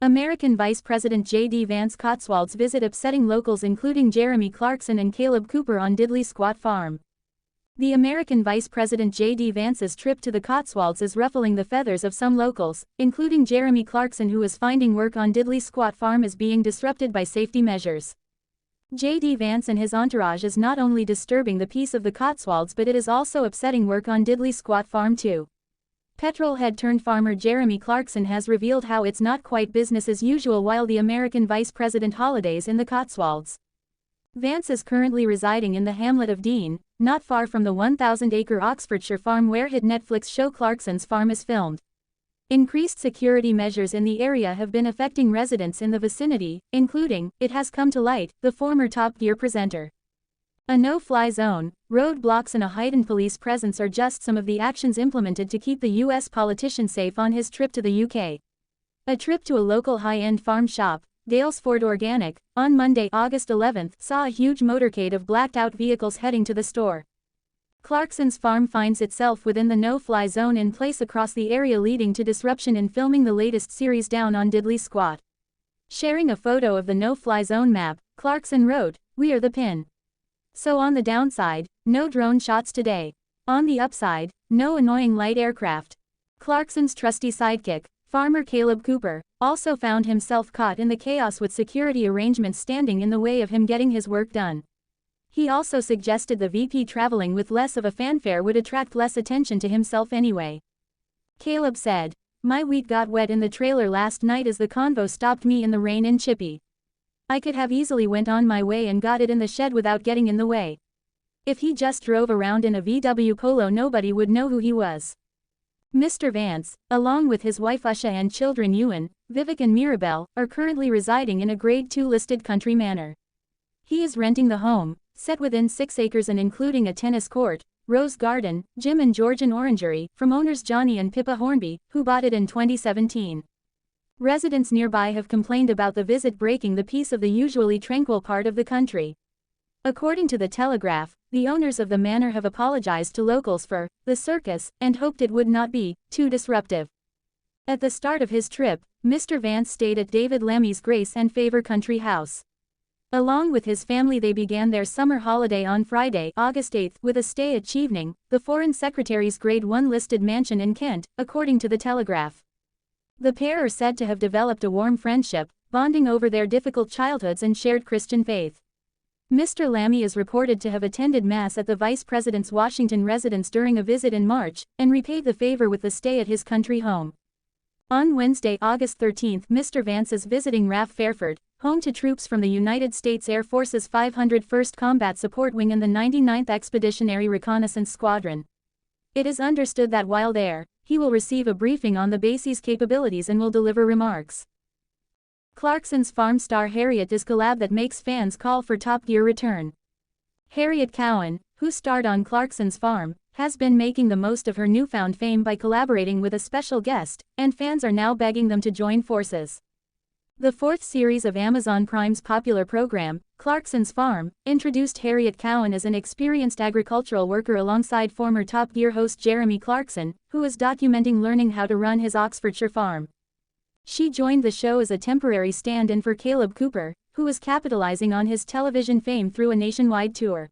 American Vice President J.D. Vance Cotswolds visit upsetting locals including Jeremy Clarkson and Kaleb Cooper on Diddley Squat Farm. The American Vice President J.D. Vance's trip to the Cotswolds is ruffling the feathers of some locals, including Jeremy Clarkson, who is finding work on Diddley Squat Farm is being disrupted by safety measures. J.D. Vance and his entourage is not only disturbing the peace of the Cotswolds, but it is also upsetting work on Diddley Squat Farm too. Petrolhead-turned-farmer Jeremy Clarkson has revealed how it's not quite business as usual while the American Vice President holidays in the Cotswolds. Vance is currently residing in the hamlet of Dean, not far from the 1,000-acre Oxfordshire farm where hit Netflix show Clarkson's Farm is filmed. Increased security measures in the area have been affecting residents in the vicinity, including, it has come to light, the former Top Gear presenter. A no-fly zone, roadblocks and a heightened police presence are just some of the actions implemented to keep the U.S. politician safe on his trip to the UK. A trip to a local high-end farm shop, Dalesford Organic, on Monday, August 11, saw a huge motorcade of blacked-out vehicles heading to the store. Clarkson's farm finds itself within the no-fly zone in place across the area, leading to disruption in filming the latest series Down on Diddley Squat. Sharing a photo of the no-fly zone map, Clarkson wrote, "We are the pin. So on the downside, no drone shots today. On the upside, no annoying light aircraft." Clarkson's trusty sidekick, farmer Kaleb Cooper, also found himself caught in the chaos with security arrangements standing in the way of him getting his work done. He also suggested the VP traveling with less of a fanfare would attract less attention to himself anyway. Kaleb said, "My wheat got wet in the trailer last night as the convo stopped me in the rain in Chippy. I could have easily went on my way and got it in the shed without getting in the way. If he just drove around in a VW Polo, nobody would know who he was." Mr. Vance, along with his wife Usha and children Ewan, Vivek and Mirabelle, are currently residing in a Grade 2 listed country manor. He is renting the home, set within 6 acres and including a tennis court, rose garden, gym and Georgian orangery, from owners Johnny and Pippa Hornby, who bought it in 2017. Residents nearby have complained about the visit breaking the peace of the usually tranquil part of the country. According to the Telegraph, the owners of the manor have apologized to locals for the circus and hoped it would not be too disruptive. At the start of his trip, Mr. Vance stayed at David Lammy's Grace and Favor Country House. Along with his family, they began their summer holiday on Friday, August 8, with a stay at Chevening, the Foreign Secretary's Grade 1 listed mansion in Kent, according to the Telegraph. The pair are said to have developed a warm friendship, bonding over their difficult childhoods and shared Christian faith. Mr. Lammy is reported to have attended Mass at the Vice President's Washington residence during a visit in March, and repaid the favor with the stay at his country home. On Wednesday, August 13, Mr. Vance is visiting RAF Fairford, home to troops from the United States Air Force's 501st Combat Support Wing and the 99th Expeditionary Reconnaissance Squadron. It is understood that while there, he will receive a briefing on the base's capabilities and will deliver remarks. Clarkson's farm star Harriet is collab that makes fans call for Top Gear return. Harriet Cowan, who starred on Clarkson's farm, has been making the most of her newfound fame by collaborating with a special guest, and fans are now begging them to join forces. The 4th series of Amazon Prime's popular program, Clarkson's Farm, introduced Harriet Cowan as an experienced agricultural worker alongside former Top Gear host Jeremy Clarkson, who is documenting learning how to run his Oxfordshire farm. She joined the show as a temporary stand-in for Kaleb Cooper, who is capitalizing on his television fame through a nationwide tour.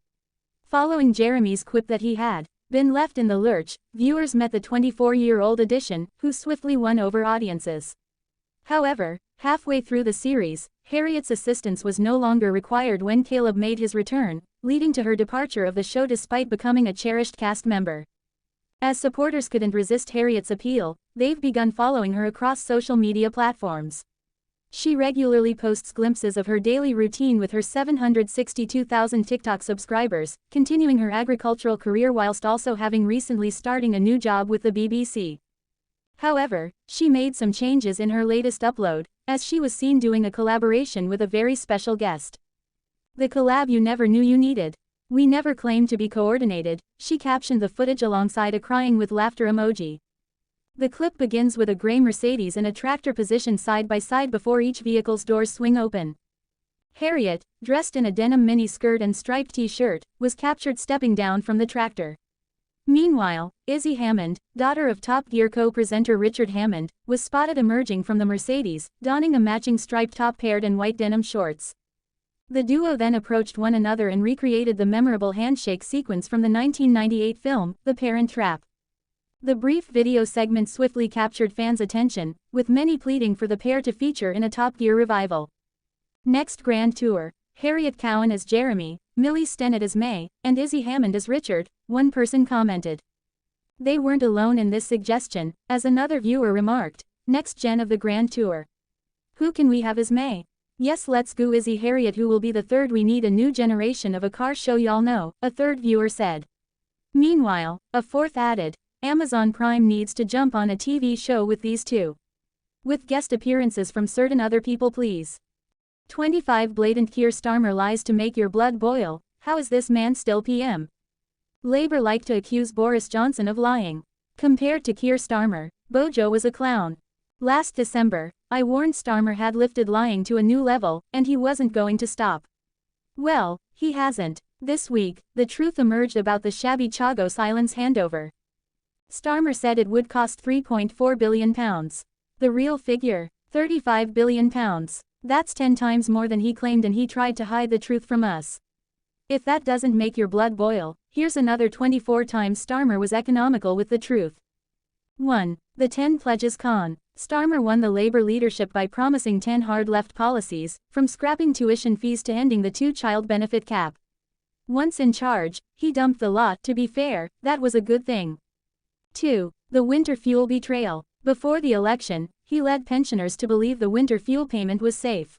Following Jeremy's quip that he had been left in the lurch, viewers met the 24-year-old addition, who swiftly won over audiences. However, halfway through the series, Harriet's assistance was no longer required when Kaleb made his return, leading to her departure of the show despite becoming a cherished cast member. As supporters couldn't resist Harriet's appeal, they've begun following her across social media platforms. She regularly posts glimpses of her daily routine with her 762,000 TikTok subscribers, continuing her agricultural career whilst also having recently starting a new job with the BBC. However, she made some changes in her latest upload, as she was seen doing a collaboration with a very special guest. "The collab you never knew you needed. We never claimed to be coordinated," she captioned the footage alongside a crying with laughter emoji. The clip begins with a gray Mercedes and a tractor positioned side by side before each vehicle's doors swing open. Harriet, dressed in a denim mini skirt and striped t-shirt, was captured stepping down from the tractor. Meanwhile, Izzy Hammond, daughter of Top Gear co-presenter Richard Hammond, was spotted emerging from the Mercedes, donning a matching striped top paired and white denim shorts. The duo then approached one another and recreated the memorable handshake sequence from the 1998 film, The Parent Trap. The brief video segment swiftly captured fans' attention, with many pleading for the pair to feature in a Top Gear revival. Next Grand Tour, Harriet Cowan as Jeremy, Millie Stennett as May, and Izzy Hammond as Richard, one person commented. They weren't alone in this suggestion, as another viewer remarked, next gen of the Grand Tour. Who can we have as May? Yes, let's go Izzy Harriet, who will be the third. We need a new generation of a car show, y'all know, a third viewer said. Meanwhile, a fourth added, Amazon Prime needs to jump on a TV show with these two. With guest appearances from certain other people, please. 25 Blatant Keir Starmer lies to make your blood boil. How is this man still PM? Labour like to accuse Boris Johnson of lying. Compared to Keir Starmer, Bojo was a clown. Last December, I warned Starmer had lifted lying to a new level, and he wasn't going to stop. Well, he hasn't. This week, the truth emerged about the shabby Chagos Islands handover. Starmer said it would cost £3.4 billion. The real figure, £35 billion. That's 10 times more than he claimed, and he tried to hide the truth from us. If that doesn't make your blood boil, here's another 24 times Starmer was economical with the truth. 1. The 10 Pledges Con. Starmer won the Labour leadership by promising 10 hard-left policies, from scrapping tuition fees to ending the two-child benefit cap. Once in charge, he dumped the lot. To be fair, that was a good thing. 2. The winter fuel betrayal. Before the election, he led pensioners to believe the winter fuel payment was safe.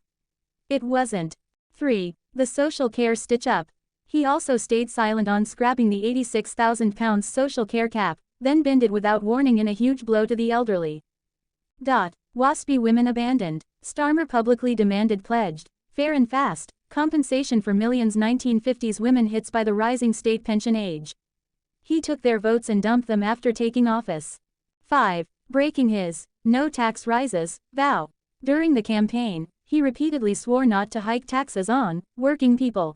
It wasn't. 3. The social care stitch-up. He also stayed silent on scrapping the £86,000 social care cap, then binned it without warning in a huge blow to the elderly. WASPy women abandoned. Starmer publicly demanded pledged, fair and fast, compensation for millions. 1950s women hits by the rising state pension age. He took their votes and dumped them after taking office. 5. Breaking his no tax rises vow. During the campaign, he repeatedly swore not to hike taxes on working people.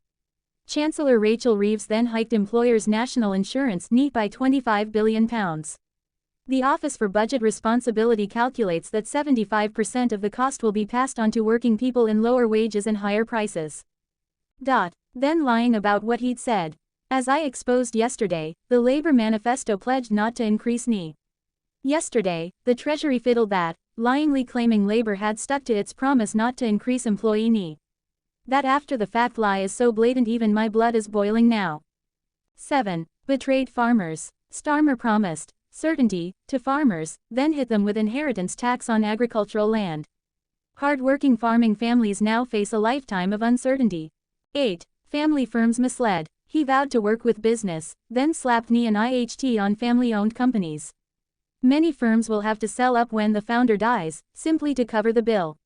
Chancellor Rachel Reeves then hiked employers' national insurance NEET by £25 billion. The Office for Budget Responsibility calculates that 75% of the cost will be passed on to working people in lower wages and higher prices. Then lying about what he'd said. As I exposed yesterday, the Labour manifesto pledged not to increase NEET. Yesterday, the Treasury fiddled that, lyingly claiming Labour had stuck to its promise not to increase employee NEET. That after-the-fact lie is so blatant even my blood is boiling now. 7. Betrayed farmers. Starmer promised certainty to farmers, then hit them with inheritance tax on agricultural land. Hard-working farming families now face a lifetime of uncertainty. 8. Family firms misled. He vowed to work with business, then slapped knee and IHT on family-owned companies. Many firms will have to sell up when the founder dies, simply to cover the bill.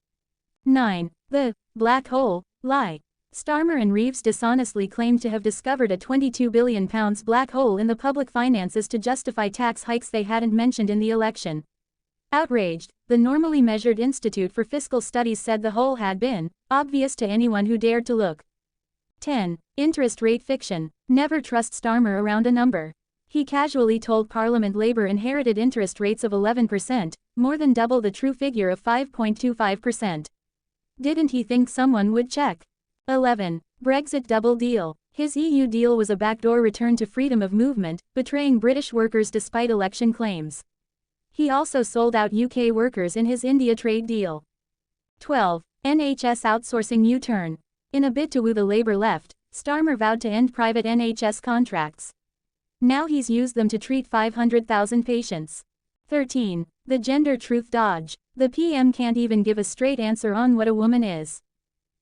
9. The black hole lie. Starmer and Reeves dishonestly claimed to have discovered a £22 billion black hole in the public finances to justify tax hikes they hadn't mentioned in the election. Outraged, the normally measured Institute for Fiscal Studies said the hole had been obvious to anyone who dared to look. 10. Interest rate fiction. Never trust Starmer around a number. He casually told Parliament Labour inherited interest rates of 11%, more than double the true figure of 5.25%. Didn't he think someone would check? 11. Brexit double deal. His EU deal was a backdoor return to freedom of movement, betraying British workers despite election claims. He also sold out UK workers in his India trade deal. 12. NHS outsourcing U-turn. In a bid to woo the Labour left, Starmer vowed to end private NHS contracts. Now he's used them to treat 500,000 patients. 13. The gender truth dodge. The PM can't even give a straight answer on what a woman is.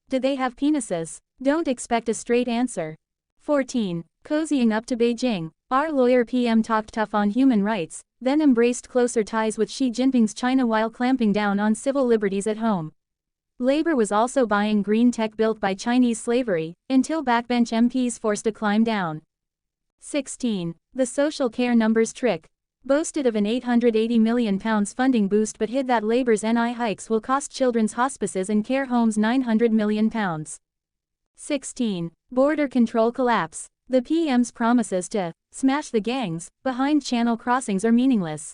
Do they have penises? Don't expect a straight answer. 14. Cozying up to Beijing. Our lawyer PM talked tough on human rights, then embraced closer ties with Xi Jinping's China while clamping down on civil liberties at home. Labour was also buying green tech built by Chinese slavery, until backbench MPs forced to climb down. 16. The social care numbers trick. Boasted of an £880 million funding boost but hid that Labour's NI hikes will cost children's hospices and care homes £900 million. 16. Border control collapse. The PM's promises to Smash the gangs, behind channel crossings are meaningless.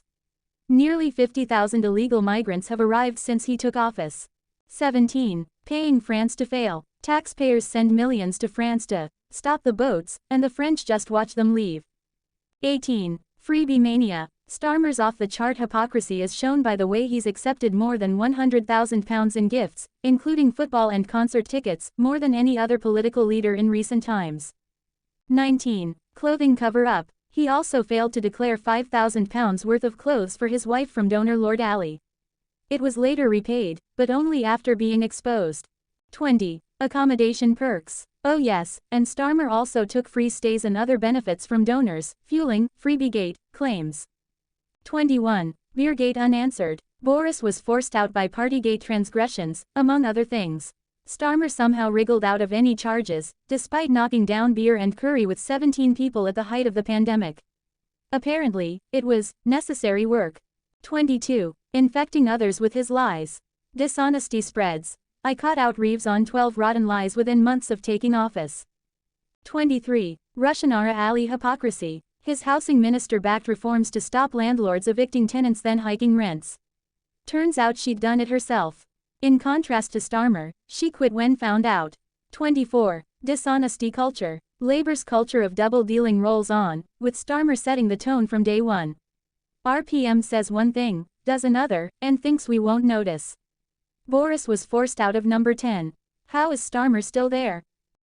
Nearly 50,000 illegal migrants have arrived since he took office. 17. Paying France to fail. Taxpayers send millions to France to stop the boats, and the French just watch them leave. 18. Freebie mania. Starmer's off-the-chart hypocrisy is shown by the way he's accepted more than £100,000 in gifts, including football and concert tickets, more than any other political leader in recent times. 19. Clothing cover-up. He also failed to declare £5,000 worth of clothes for his wife from donor Lord Ali. It was later repaid, but only after being exposed. 20. Accommodation perks. Oh yes, and Starmer also took free stays and other benefits from donors, fueling Freebiegate claims. 21. Beergate unanswered. Boris was forced out by Partygate transgressions, among other things. Starmer somehow wriggled out of any charges, despite knocking down beer and curry with 17 people at the height of the pandemic. Apparently, it was necessary work. 22. Infecting others with his lies. Dishonesty spreads. I caught out Reeves on 12 rotten lies within months of taking office. 23. Russian-era Ali hypocrisy. His housing minister backed reforms to stop landlords evicting tenants then hiking rents. Turns out she'd done it herself. In contrast to Starmer, she quit when found out. 24. Dishonesty culture. Labour's culture of double-dealing rolls on, with Starmer setting the tone from day one. RPM says one thing, does another, and thinks we won't notice. Boris was forced out of number 10. How is Starmer still there?